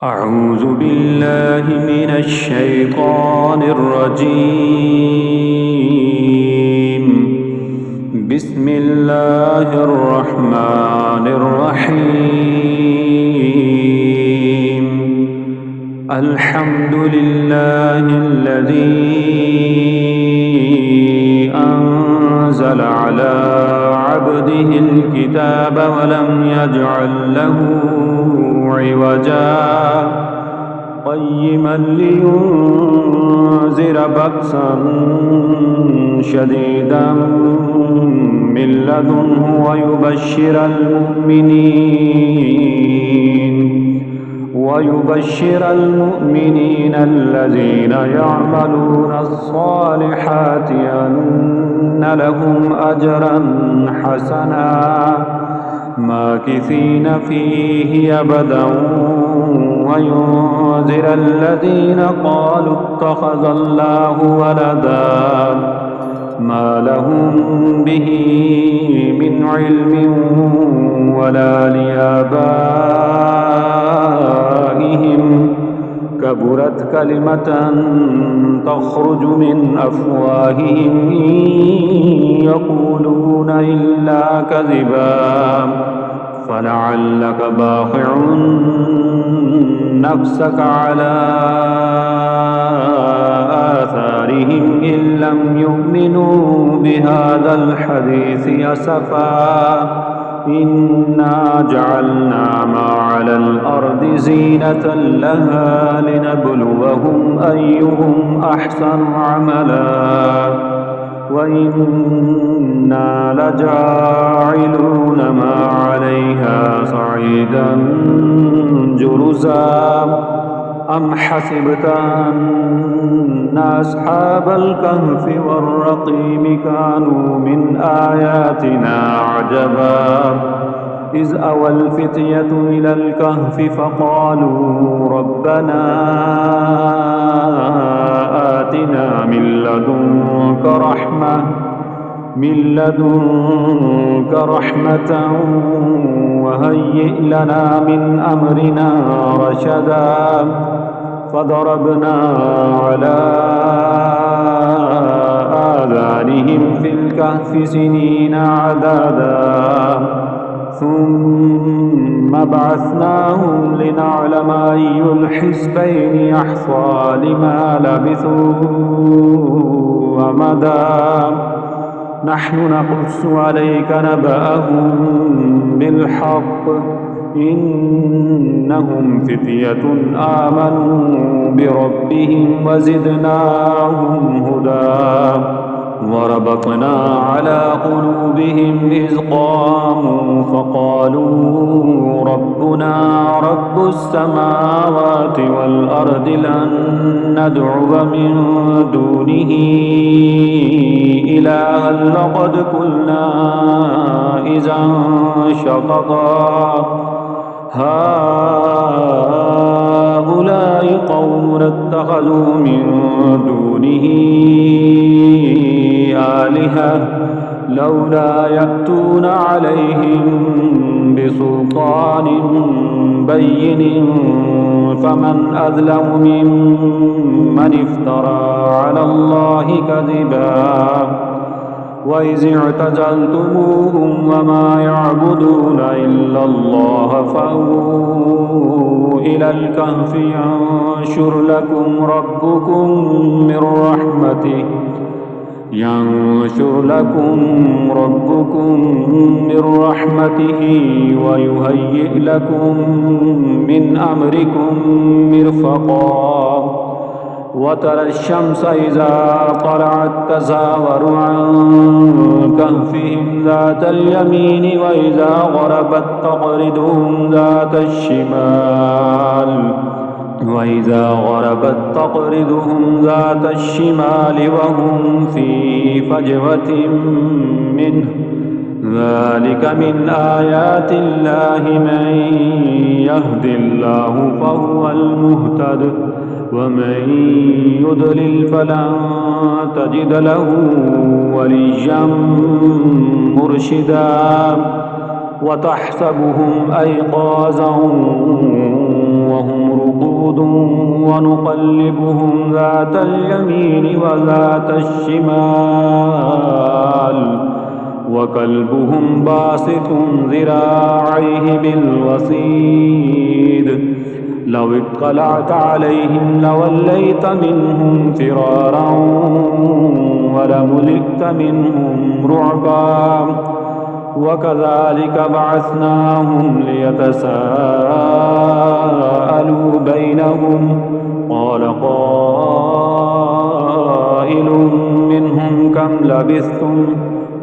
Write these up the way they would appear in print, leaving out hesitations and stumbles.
أعوذ بالله من الشيطان الرجيم. بسم الله الرحمن الرحيم. الحمد لله الذي أنزل على عبده الكتاب ولم يجعل له عوجا قيما لينذر بأسا شديدا من لدنه ويبشر المؤمنين الذين يعملون الصالحات أن لهم أجرا حسنا ماكثين فيه أبدا وينذر الذين قالوا اتخذ الله ولدا ما لهم به من علم ولا لآبائهم كبرت كلمة تخرج من أفواههم إن يقولون إلا كذبا فلعلك باخع نفسك على آثارهم إن لم يؤمنوا بهذا الحديث أسفا إنا جعلنا ما على الأرض زينة لها لنبلوهم أيهم أحسن عملا وإنا لجاعلون ما عليها صعيدا جرزا أم حسبت أن أصحاب الكهف والرقيم كانوا من آياتنا عجبا إذ أوى الفتية إلى الكهف فقالوا ربنا آتنا من لدنك رحمة وهيئ لنا من أمرنا رشدا فضربنا على آذانهم في الكهف سنين عددا ثم بعثناهم لنعلم أي الحزبين أحصى لما لبثوا أمدا نحن نقص عليك نبأهم بالحق إنهم فتية آمنوا بربهم وزدناهم هدى وربطنا على قلوبهم إذ قاموا فقالوا ربنا رب السماوات والأرض لن ندعو من دونه إلها لقد قلنا إذا شططا هؤلاء قوم اتخذوا من دونه آلهة لولا يأتون عليهم بسلطان بين فمن أظلم ممن افترى على الله كذبا وإذ اعتزلتموهم وما يعبدون إلا الله فأووا إلى الكهف ينشر لكم ربكم من رحمته ويهيئ لكم من أمركم مرفقا وترى الشمس إذا طلعت تزاور عن كهفهم ذات اليمين وإذا غربت تقرضهم ذات الشمال وهم في فجوة منه ذلك من آيات الله من يهد الله فهو المهتد ومن يضلل فلن تجد له وليا مرشدا وتحسبهم أيقاظا وهم جنود ونقلبهم ذات اليمين وذات الشمال وكلبهم باسط ذراعيه بالوصيد لو اطلعت عليهم لوليت منهم فرارا ولملئت منهم رعبا وكذلك بعثناهم ليتساءلوا بينهم قال قائل منهم كم لبثتم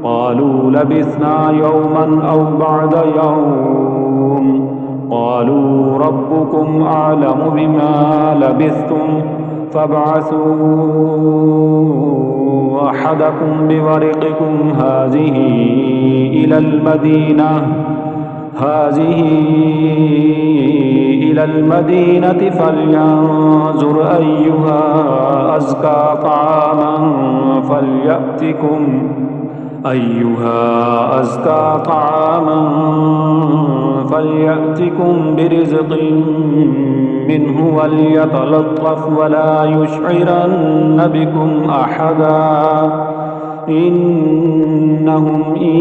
قالوا لبثنا يوما أو بعد يوم قالوا ربكم أعلم بما لبثتم فابعثوا أحدكم بورقكم هذه إلى المدينة فلينظر أيها أزكى طعاما فليأتكم برزق منه وليتلطف ولا يشعرن بكم أحدا إنهم إن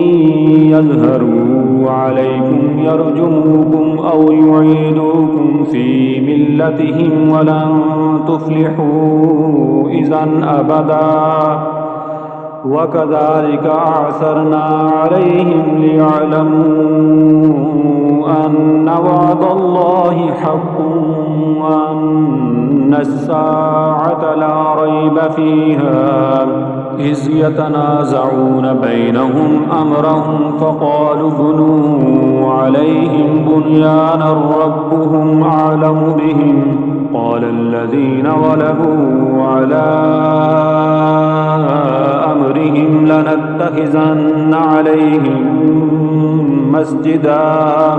يظهروا عليكم يرجموكم أو يعيدوكم في ملتهم ولن تفلحوا إذا أبدا وكذلك أعثرنا عليهم ليعلموا أن وعد الله حق وأن الساعة لا ريب فيها إذ يتنازعون بينهم أمرهم فقالوا بنوا عليهم بنيانا ربهم أعلم بهم قال الذين غلبوا على أمرهم لنتخذن عليهم مسجدا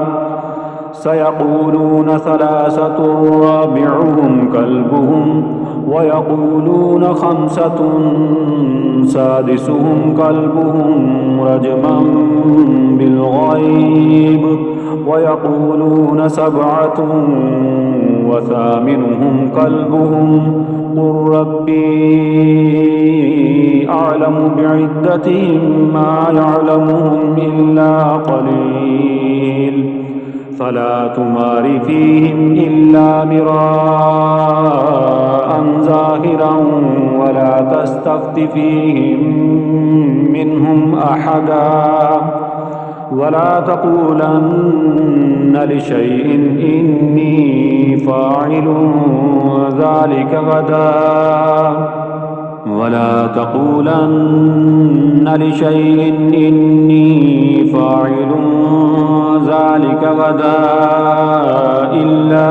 سيقولون ثلاثة رابعهم كلبهم ويقولون خمسة سادسهم كلبهم رجما بالغيب ويقولون سبعة وثامنهم كلبهم قل ربي أعلم بعدتهم ما يعلمهم إلا قليل فلا تمار فيهم إلا مراء ظاهرا ولا تستفت فيهم منهم أحدا ولا تقولن لشيء إني فاعل ذلك غدا إلا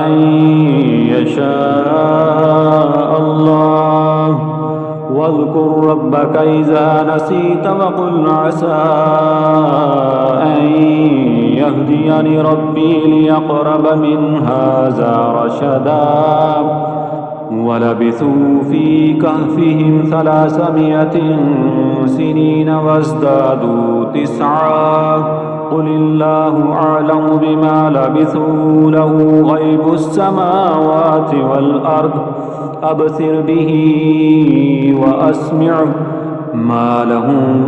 أن يشاء الله واذكر ربك إذا نسيت وقل عسى أن يهديني ربي ليقرب من هذا رشدا ولبثوا في كهفهم 300 سنين وازدادوا 9 قل الله أعلم بما لبثوا له غيب السماوات والأرض أبصر به وأسمع ما لهم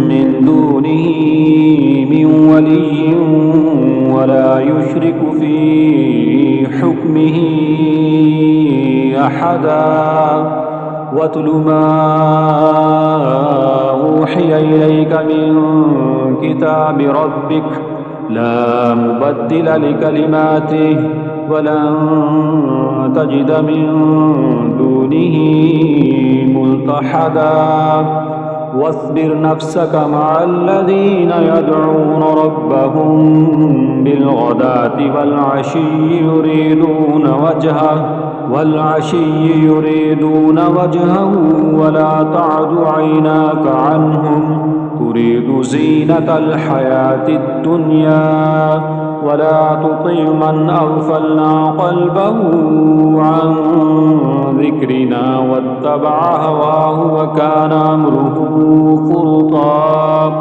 من دونه من ولي ولا يشرك في حكمه أحدا واتل ما أوحي إليك من كتاب ربك لا مبدل لكلماته ولن تجد من دونه ملتحدا واصبر نفسك مع الذين يدعون ربهم بالغداة والعشي يريدون وجهه ولا تعد عيناك عنهم تريد زينة الحياة الدنيا ولا تطع من أغفلنا قلبه عن ذكرنا واتبع هواه وكان أمره فرطا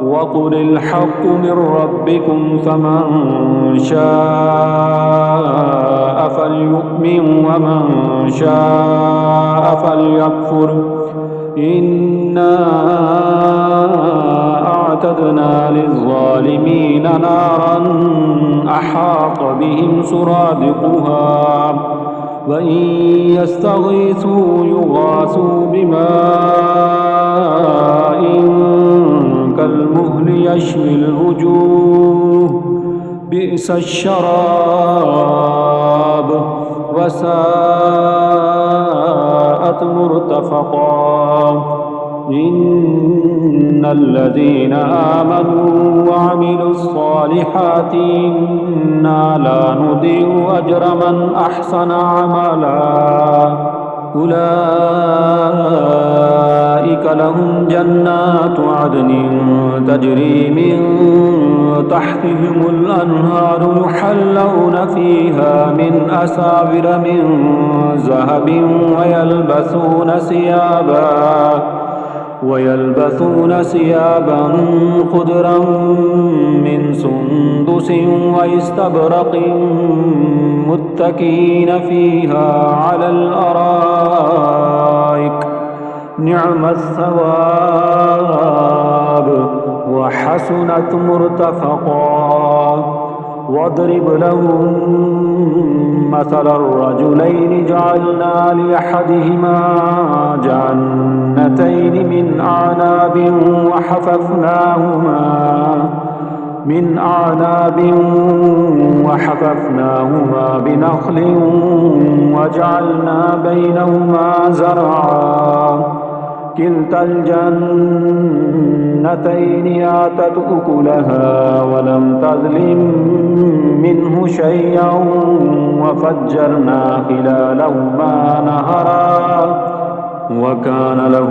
وقل الحق من ربكم فمن شاء فليؤمن ومن شاء فليكفر إنا أعتدنا للظالمين نارا أحاط بهم سرادقها وإن يستغيثوا يغاثوا بماء كالمهل يشوي الوجوه بئس الشراب وساءت مرتفقا إن الذين آمنوا وعملوا الصالحات إنا لا نضيع أجر من أحسن عملا أولئك لهم جنات عدن تجري من تحتهم الأنهار يحلون فيها من أساور من ذهب ويلبسون ثيابا خضرا من سندس واستبرق متكئين فيها على الأرائك نعم الثواب وحسنت مرتفقا واضرب لهم مثل الرجلين جعلنا لأحدهما جنتين من أعناب وحففناهما بنخل وجعلنا بينهما زرعا كلتا الجنتين آتت أكلها ولم تظلم منه شيئا وفجرنا خلالهما نهرا وكان له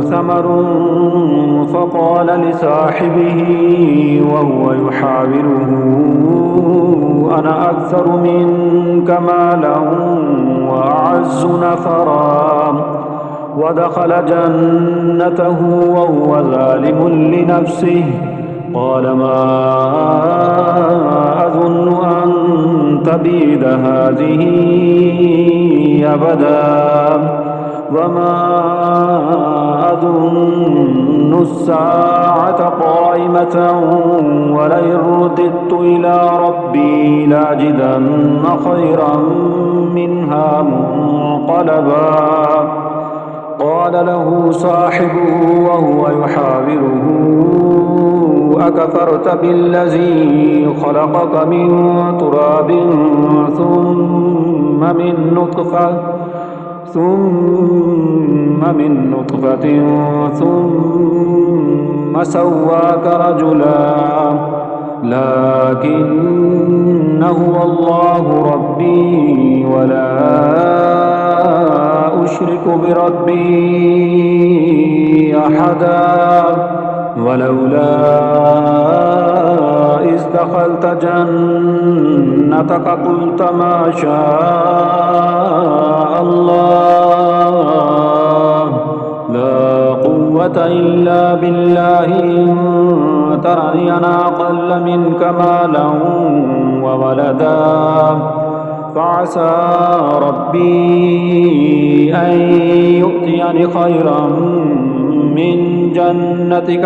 ثمر فقال لصاحبه وهو يحاوره أنا أكثر منك مالا وأعز نفرا ودخل جنته وهو ظالم لنفسه قال ما أظن أن تبيد هذه أبدا وما أظن الساعة قائمة ولئن رددت إلى ربي لأجدن خيرا منها منقلبا قال له صاحبه وهو يحاوره أكفرت بالذي خلقك من تراب ثم من نطفة ثم سواك رجلا لكن هو الله ربي ولا أشرك بربي أحدا ولولا إذ دخلت جنتك قلت ما شاء الله لا قوة إلا بالله إن ترني أنا أقل منك مالا وولدا فعسى ربي أن يؤتيني خيرا من جنتك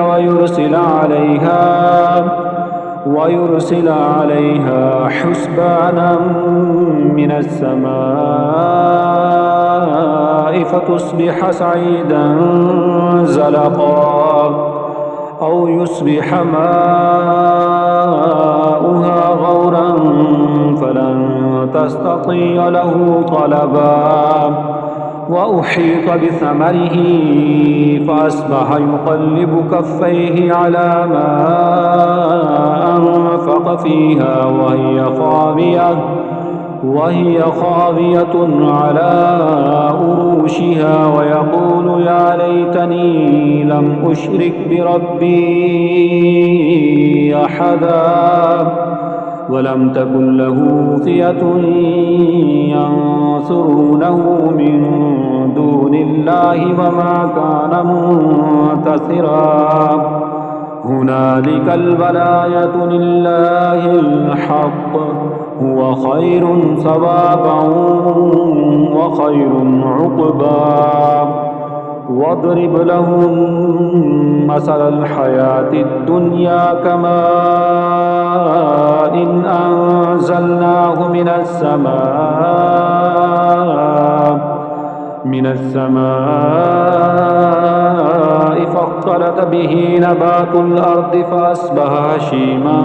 ويرسل عليها حسبانا من السماء فتصبح صعيدا زلقا أو يصبح ماؤها غورا فلن تستطيع له طلبا وأحيط بثمره فأصبح يقلب كفيه على ما أنفق فيها وهي خاوية على أروشها ويقول يا ليتني لم أشرك بربي أحدا ولم تكن له فئة ينصرونه من دون الله وما كان منتصرا هنالك الولاية لله الحق هو خير ثوابا وخير عقبا واضرب لهم مثل الحياة الدنيا كماء إن أنزلناه من السماء فاختلط به نبات الأرض فأصبح هشيما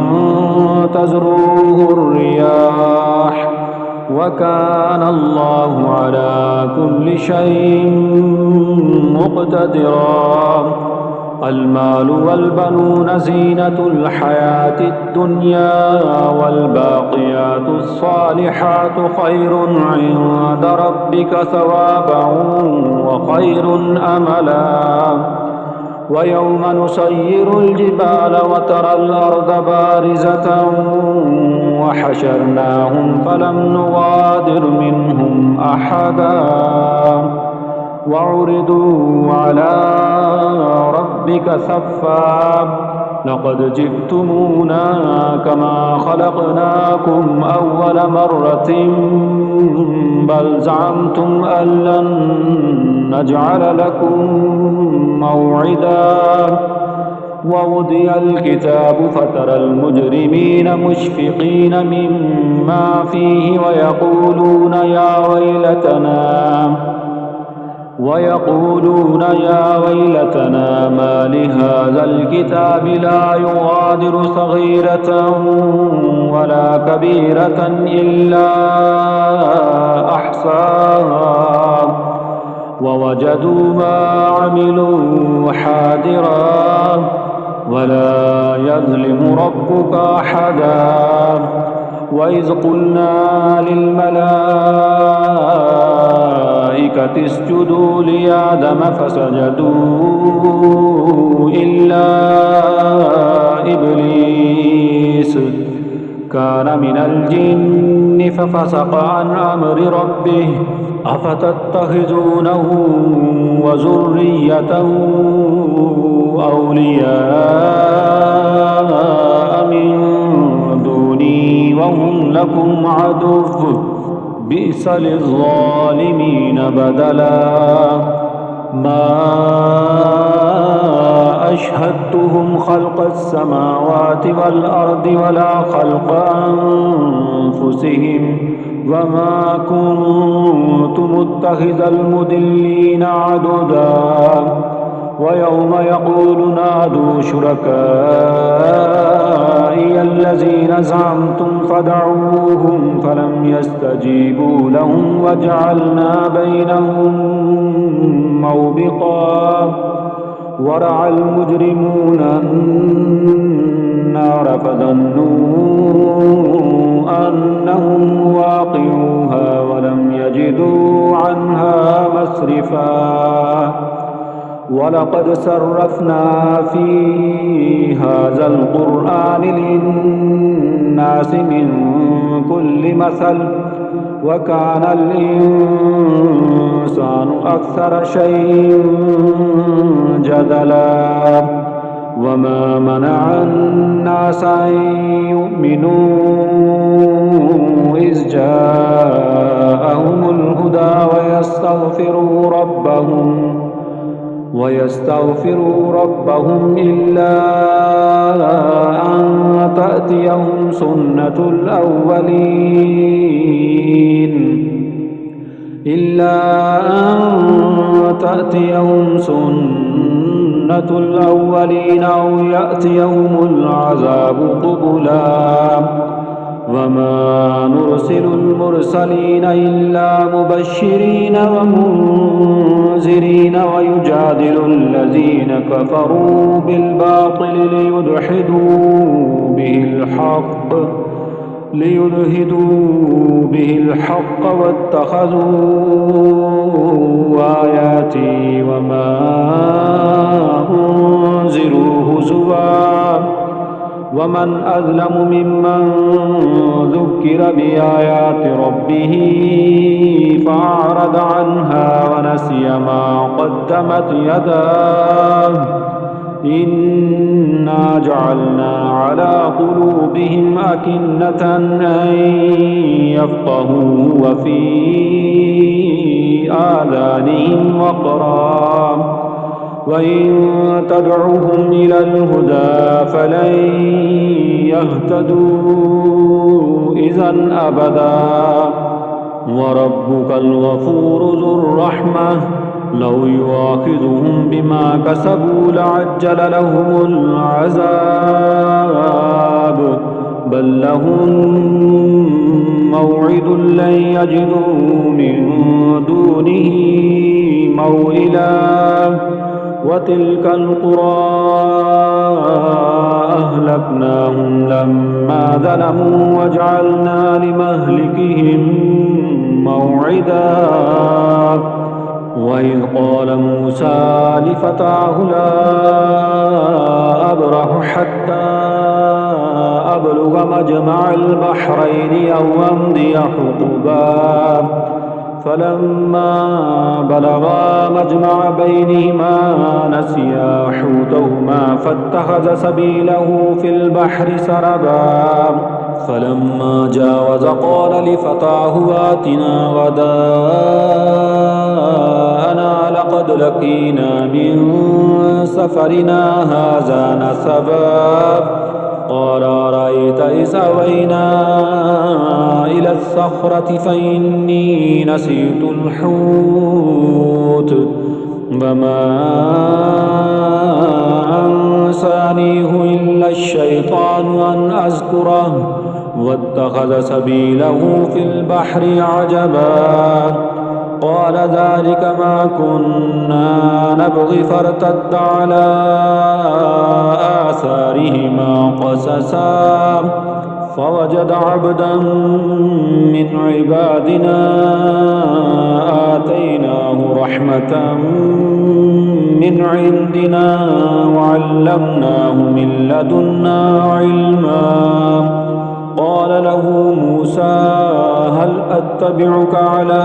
تذروه الرياح وكان الله على كل شيء مقتدرا المال والبنون زينة الحياة الدنيا والباقيات الصالحات خير عند ربك ثوابا وخير أملا ويوم نسير الجبال وترى الأرض بارزة وحشرناهم فلم نغادر منهم أحدا وعرضوا على ربك صفا لقد جئتمونا كما خلقناكم أول مرة بل زعمتم أن لن نجعل لكم موعدا ووضع الكتاب فترى المجرمين مشفقين مما فيه ويقولون يا ويلتنا ما لهذا الكتاب لا يغادر صغيرة ولا كبيرة إلا أحصاها ووجدوا ما عملوا حاضرا ولا يظلم ربك أحدا وإذ قلنا للملائكة اسجدوا لآدم فسجدوا إلا إبليس كان من الجن ففسق عن أمر ربه أفتتخذونه وذريته أولياء من دوني وهم لكم عدو بئس للظالمين بدلا ما أشهدتهم خلق السماوات والأرض ولا خلق أنفسهم وما كنت متخذ المضلين عضدا ويوم يقول نادوا شركائي الذين زعمتم فدعوهم فلم يستجيبوا لهم وجعلنا بينهم موبقا ورأى المجرمون النار فظنوا أنهم واقعوها ولم يجدوا عنها مصرفا ولقد صرفنا في هذا القرآن للناس من كل مثل وكان الإنسان أكثر شيء جدلا وما منع الناس أن يؤمنوا إذ جاءهم الهدى ويستغفروا ربهم إلا أن تأتيهم سنة الأولين أو يأتيهم العذاب قبلا وما نرسل المرسلين إلا مبشرين ومنذرين ويجادل الذين كفروا بالباطل ليدحضوا به الحق واتخذوا آياتي وما أنذروا هزوا ومن أظلم ممن ذكر بآيات ربه فأعرض عنها ونسي ما قدمت يداه إنا جعلنا على قلوبهم أكنة أن يفقهوا وفي آذانهم وقرا وإن تدعوهم إلى الهدى فلن يهتدوا إذا أبدا وربك الغفور ذو الرحمة لو يؤاخذهم بما كسبوا لعجل لهم العذاب بل لهم موعد لن يجدوا من دونه موئلا وتلك القرى أهلكناهم لما ظلموا وجعلنا لمهلكهم موعدا وإذ قال موسى لفتاه لا أبرح حتى أبلغ مجمع البحرين أو أمضي حقبا فلما بلغا مجمع بينهما نسيا حوتهما فاتخذ سبيله في البحر سربا فلما جاوز قال لفتاه آتنا غداءنا لقد لقينا من سفرنا هذا نسبا قال أرأيت إذ أوينا إلى الصخرة فإني نسيت الحوت وما أنسانيه إلا الشيطان أن أذكره واتخذ سبيله في البحر عجبا قال ذلك ما كنا نبغي فارتد على آثارهما قصصا فوجد عبدا من عبادنا آتيناه رحمة من عندنا وعلمناه من لدنا علما قال له موسى هل أتبعك على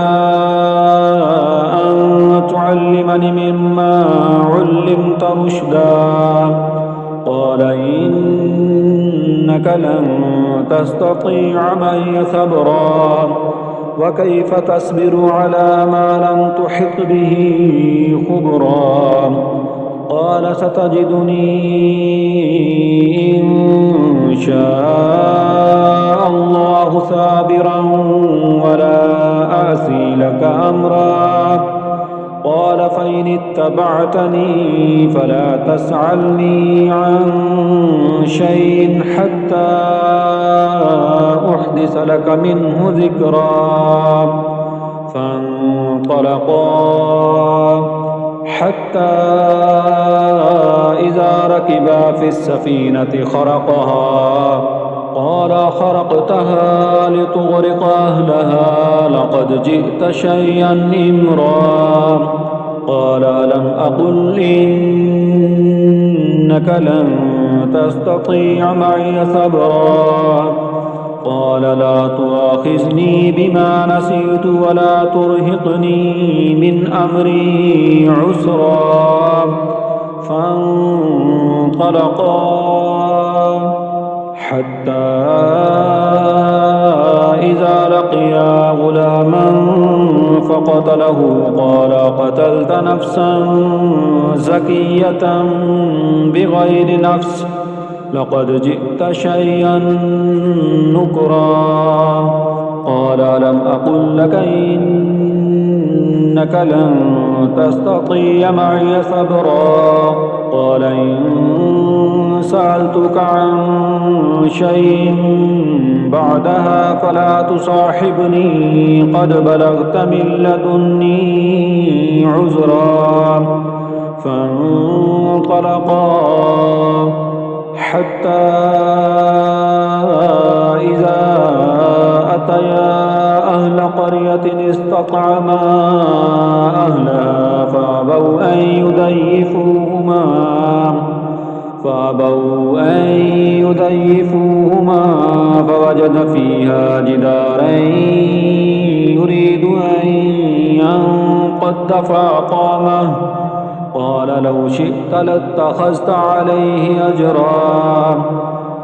أن تعلمني مما علمت رشدا قال إنك لن تستطيع معي صبرا وكيف تصبر على ما لم تحط به خبرا قال ستجدني إن شاء الله صابرا ولا أعصي لك أمرا قال فإن اتبعتني فلا تسألني عن شيء حتى أحدث لك منه ذكرا فانطلقا حتى إذا ركبا في السفينة خرقها قال خرقتها لتغرق أهلها لقد جئت شيئا إمرا قال ألم أقل إنك لن تستطيع معي صبرا قال لا تؤاخذني بما نسيت ولا ترهقني من أمري عسرا فانطلقا حتى إذا لقيا غلاما فقتله قال قتلت نفسا زكية بغير نفس لقد جئت شيئا نكرا قال ألم أقل لك إنك لن تستطيع معي صبرا قال إن سألتك عن شيء بعدها فلا تصاحبني قد بلغت من لدني عذرا فانطلقا حتى إذا أتيا أهل قرية استطعما أهلها فأبوا أن يضيفوهما فوجد فيها جدارا يريد أن ينقض فأقامه قال لو شئت لاتخذت عليه أجرا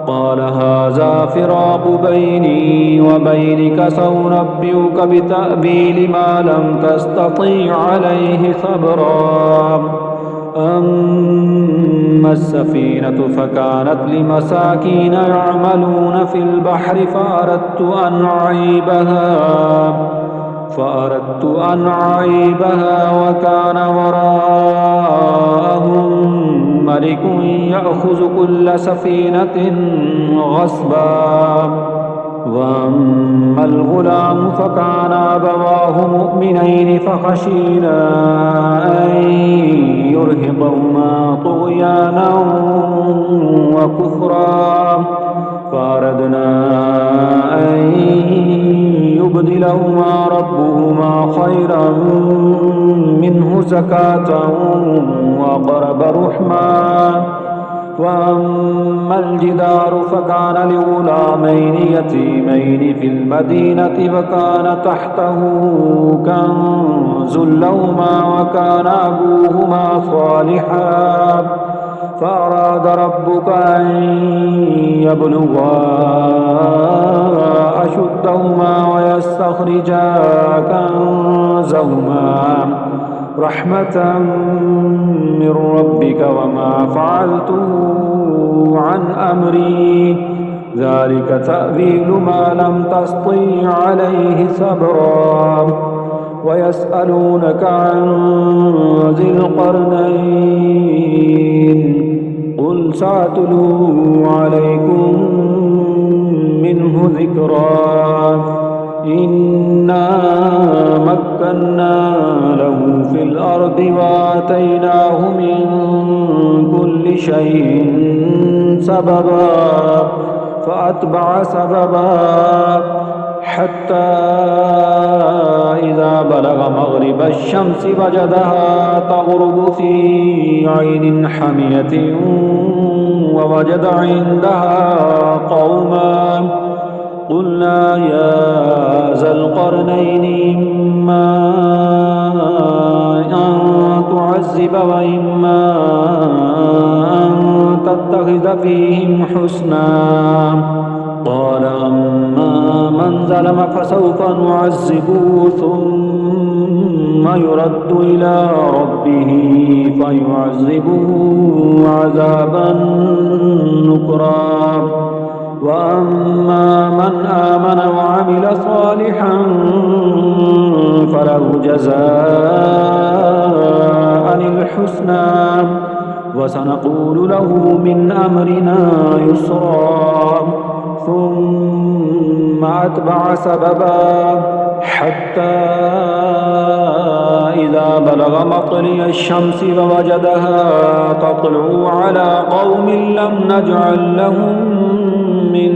قال هذا فراق بيني وبينك سأنبئك بتأويل ما لم تستطيع عليه صبرا أما السفينة فكانت لمساكين يعملون في البحر فأردت أن أعيبها وكان وراءهم ملك يأخذ كل سفينة غصبا وأما الغلام فكان أبواه مؤمنين فخشينا أن يرهقهما طغيانا وكفرا فأردنا أن يبدلهما ربهما خيرا منه زكاة وأقرب رحما وأما الجدار فكان لغلامين يتيمين في المدينة فكان تحته كنز لهما وكان أبوهما صالحا فأراد ربك أن يبلغا أشدهما ويستخرجا كنزهما رحمة من ربك وما فعلته عن أمري ذلك تأويل ما لم تسطع عليه صبرا ويسألونك عن ذي القرنين قل سأتلو عليكم منه ذكرا إنا مكنا له في الأرض وآتيناه من كل شيء سببا فأتبع سببا حتى إذا بلغ مغرب الشمس وجدها تغرب في عين حمية ووجد عندها قوما قلنا يا ذا القرنين إما أن تعذب وإما أن تتخذ فيهم حسنا قال أما من ظلم فسوف نعذبه ثم يرد إلى ربه فيعذبه عذابا نكرا وأما من آمن وعمل صالحا فله جزاء الحسنى وسنقول له من أمرنا يسرا ثم أتبع سببا حتى إذا بلغ مطلع الشمس ووجدها تطلع على قوم لم نجعل لهم من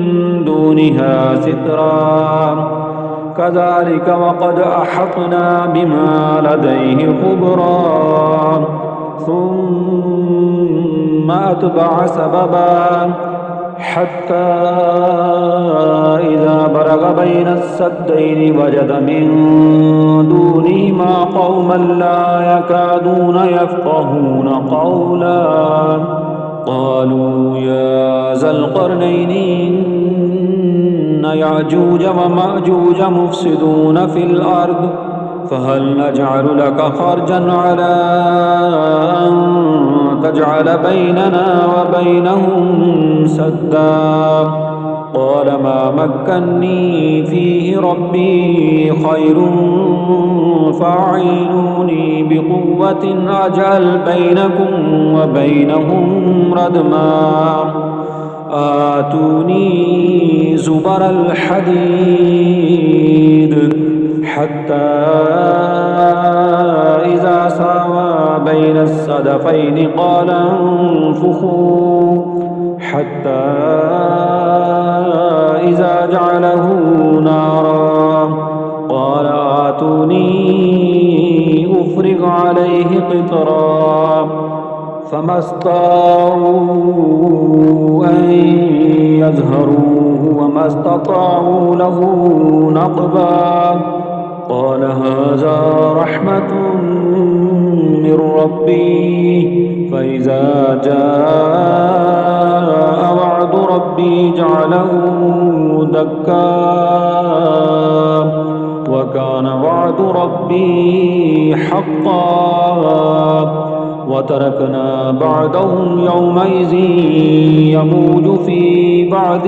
دونها سترا كذلك وقد أحطنا بما لديه خبرا ثم أتبع سببا حتى إذا بلغ بين السدين وجد من دونهما قوما لا يكادون يفقهون قولا قالوا يا ذا القرنين إن يأجوج ومأجوج مفسدون في الأرض فهل نجعل لك خرجا على أن تجعل بيننا وبينهم سدا قال ما مكني فيه ربي خير فأعينوني بقوة أجعل بينكم وبينهم ردما آتوني زبر الحديد حتى إذا ساوى بين الصدفين قال انفخوا حتى إذا جعله نارا قال آتوني أفرغ عليه قطرا فما استطاعوا أن يظهروه وما استطاعوا له نقبا قال هذا رحمة من ربي فإذا جاء وعد ربي جعله دكا وكان وعد ربي حقا وتركنا بعدهم يومئذ يموج في بعد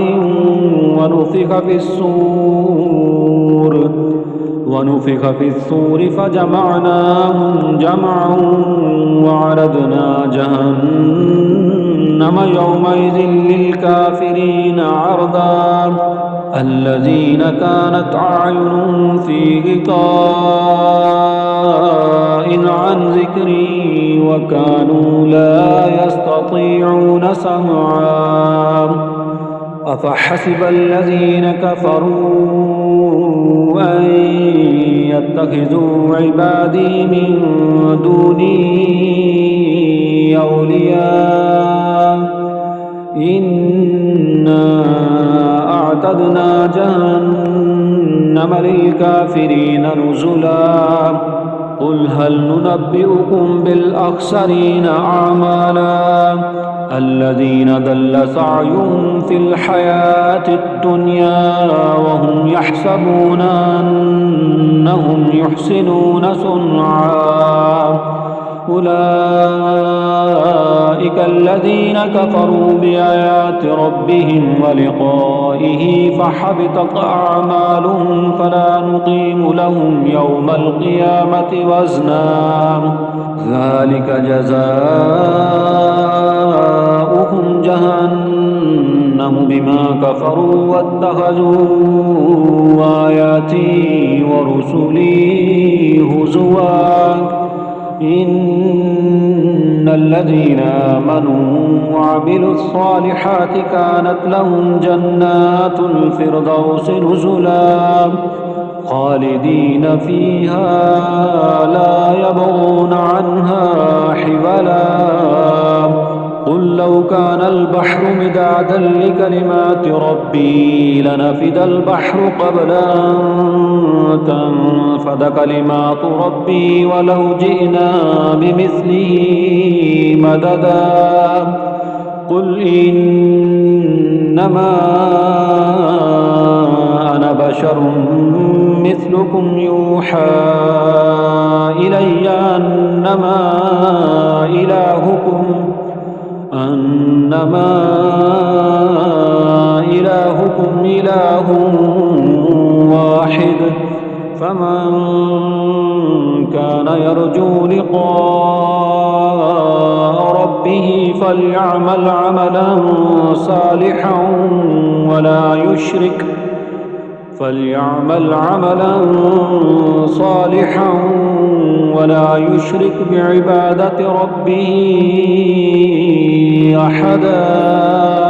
ونفخ في الصور فجمعناهم جمعا وعرضنا جهنم يومئذ للكافرين عرضا الذين كانت أعينهم في غطاء عن ذكري وكانوا لا يستطيعون سمعا أفحسب الذين كفروا أن يتخذوا عبادي من دوني أولياء إنا أعتدنا جهنم للكافرين نزلا قل هل ننبئكم بالأخسرين أعمالا الذين ضل سعيهم في الحياة الدنيا وهم يحسبون أنهم يحسنون صنعا أولئك الذين كفروا بآيات ربهم ولقائه فحبطت أعمالهم فلا نقيم لهم يوم القيامة وزنا ذلك جزاؤهم جهنم بما كفروا واتخذوا آياتي ورسلي هزوا إن الذين آمنوا وعملوا الصالحات كانت لهم جنات الفردوس نزلا خالدين فيها لا يبغون عنها حولا قل لو كان البحر مدادا لكلمات ربي لنفد البحر قبل أن تنفد كلمات ربي ولو جئنا بمثله مددا قل إنما أنا بشر مثلكم يوحى إلي أنما إلهكم إله واحد فمن كان يرجو لقاء ربه فليعمل عملا صالحا ولا يشرك بعبادة ربه أحدا